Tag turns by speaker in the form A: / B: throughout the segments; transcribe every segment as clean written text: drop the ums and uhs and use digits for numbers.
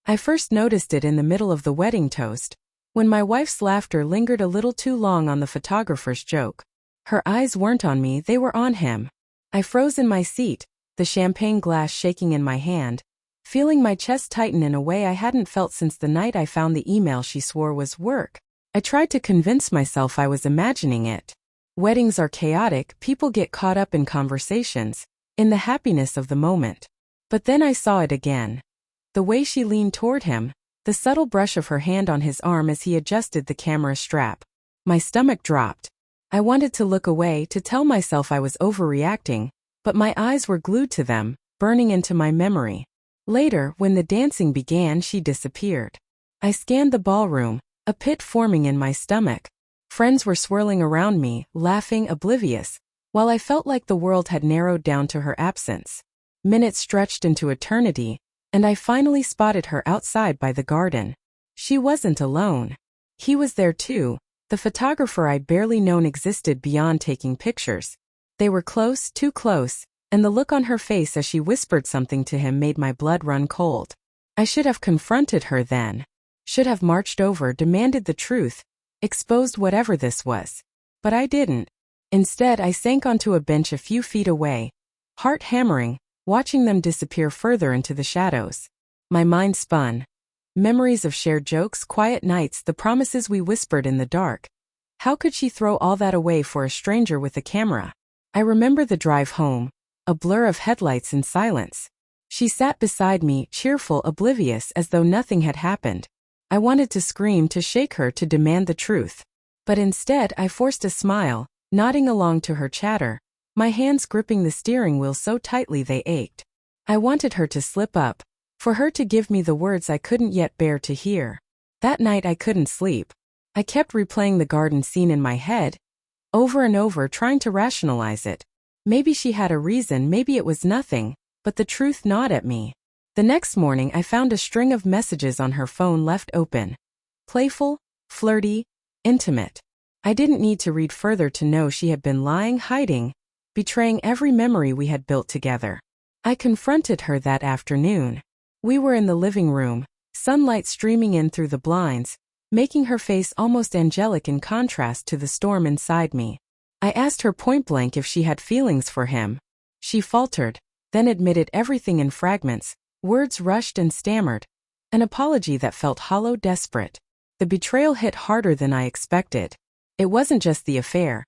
A: I first noticed it in the middle of the wedding toast, when my wife's laughter lingered a little too long on the photographer's joke. Her eyes weren't on me, they were on him. I froze in my seat, the champagne glass shaking in my hand, feeling my chest tighten in a way I hadn't felt since the night I found the email she swore was work. I tried to convince myself I was imagining it. Weddings are chaotic, people get caught up in conversations, in the happiness of the moment. But then I saw it again. The way she leaned toward him, the subtle brush of her hand on his arm as he adjusted the camera strap. My stomach dropped. I wanted to look away, to tell myself I was overreacting, but my eyes were glued to them, burning into my memory. Later, when the dancing began, she disappeared. I scanned the ballroom, a pit forming in my stomach. Friends were swirling around me, laughing, oblivious, while I felt like the world had narrowed down to her absence. Minutes stretched into eternity, and I finally spotted her outside by the garden. She wasn't alone. He was there too, the photographer I'd barely known existed beyond taking pictures. They were close, too close, and the look on her face as she whispered something to him made my blood run cold. I should have confronted her then. Should have marched over, demanded the truth, exposed whatever this was. But I didn't. Instead, I sank onto a bench a few feet away, heart hammering, watching them disappear further into the shadows. My mind spun. Memories of shared jokes, quiet nights, the promises we whispered in the dark. How could she throw all that away for a stranger with a camera? I remember the drive home, a blur of headlights and silence. She sat beside me, cheerful, oblivious, as though nothing had happened. I wanted to scream, to shake her, to demand the truth. But instead, I forced a smile, nodding along to her chatter, my hands gripping the steering wheel so tightly they ached. I wanted her to slip up, for her to give me the words I couldn't yet bear to hear. That night I couldn't sleep. I kept replaying the garden scene in my head, over and over, trying to rationalize it. Maybe she had a reason, maybe it was nothing, but the truth gnawed at me. The next morning I found a string of messages on her phone left open. Playful, flirty, intimate. I didn't need to read further to know she had been lying, hiding, betraying every memory we had built together. I confronted her that afternoon. We were in the living room, sunlight streaming in through the blinds, making her face almost angelic in contrast to the storm inside me. I asked her point-blank if she had feelings for him. She faltered, then admitted everything in fragments, words rushed and stammered, an apology that felt hollow, desperate. The betrayal hit harder than I expected. It wasn't just the affair.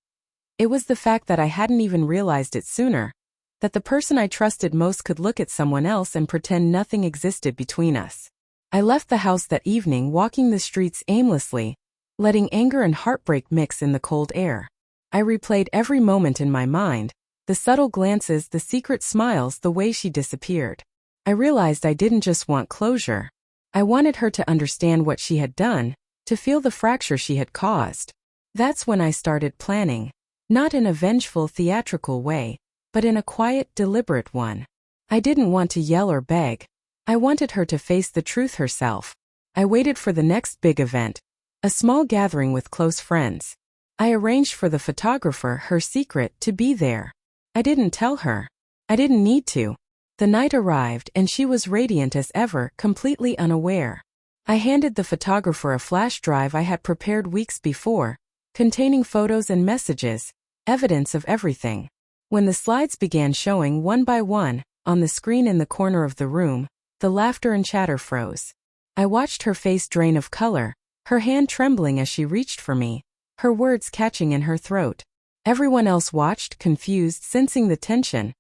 A: It was the fact that I hadn't even realized it sooner, that the person I trusted most could look at someone else and pretend nothing existed between us. I left the house that evening, walking the streets aimlessly, letting anger and heartbreak mix in the cold air. I replayed every moment in my mind, the subtle glances, the secret smiles, the way she disappeared. I realized I didn't just want closure. I wanted her to understand what she had done, to feel the fracture she had caused. That's when I started planning, not in a vengeful, theatrical way, but in a quiet, deliberate one. I didn't want to yell or beg. I wanted her to face the truth herself. I waited for the next big event, a small gathering with close friends. I arranged for the photographer, her secret, to be there. I didn't tell her. I didn't need to. The night arrived and she was radiant as ever, completely unaware. I handed the photographer a flash drive I had prepared weeks before, containing photos and messages, evidence of everything. When the slides began showing one by one, on the screen in the corner of the room, the laughter and chatter froze. I watched her face drain of color, her hand trembling as she reached for me, her words catching in her throat. Everyone else watched, confused, sensing the tension,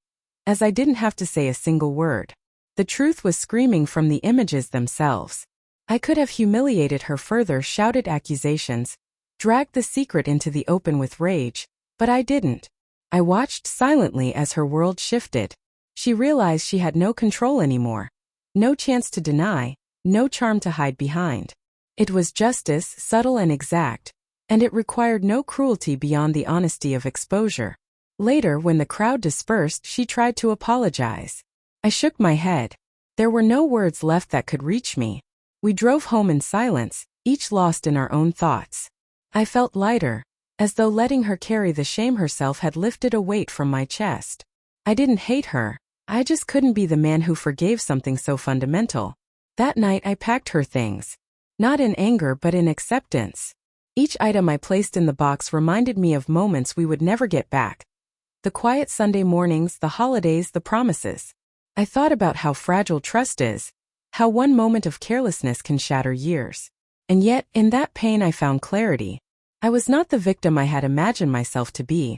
A: as I didn't have to say a single word. The truth was screaming from the images themselves. I could have humiliated her further, shouted accusations, dragged the secret into the open with rage, but I didn't. I watched silently as her world shifted. She realized she had no control anymore. No chance to deny, no charm to hide behind. It was justice, subtle and exact, and it required no cruelty beyond the honesty of exposure. Later, when the crowd dispersed, she tried to apologize. I shook my head. There were no words left that could reach me. We drove home in silence, each lost in our own thoughts. I felt lighter, as though letting her carry the shame herself had lifted a weight from my chest. I didn't hate her, I just couldn't be the man who forgave something so fundamental. That night I packed her things. Not in anger but in acceptance. Each item I placed in the box reminded me of moments we would never get back. The quiet Sunday mornings, the holidays, the promises. I thought about how fragile trust is, how one moment of carelessness can shatter years. And yet, in that pain I found clarity. I was not the victim I had imagined myself to be.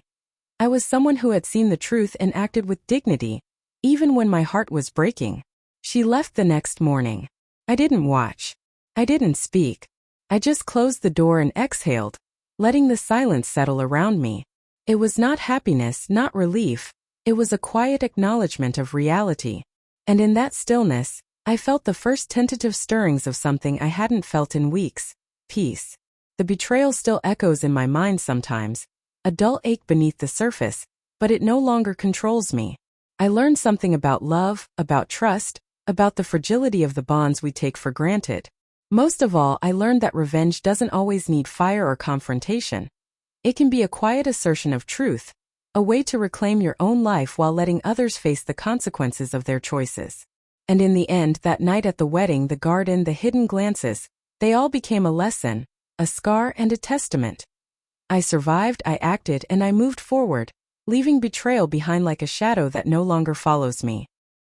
A: I was someone who had seen the truth and acted with dignity, even when my heart was breaking. She left the next morning. I didn't watch. I didn't speak. I just closed the door and exhaled, letting the silence settle around me. It was not happiness, not relief. It was a quiet acknowledgement of reality. And in that stillness, I felt the first tentative stirrings of something I hadn't felt in weeks: peace. The betrayal still echoes in my mind sometimes, a dull ache beneath the surface, but it no longer controls me. I learned something about love, about trust, about the fragility of the bonds we take for granted. Most of all, I learned that revenge doesn't always need fire or confrontation. It can be a quiet assertion of truth, a way to reclaim your own life while letting others face the consequences of their choices. And in the end, that night at the wedding, the garden, the hidden glances, they all became a lesson, a scar and a testament. I survived, I acted, and I moved forward, leaving betrayal behind like a shadow that no longer follows me.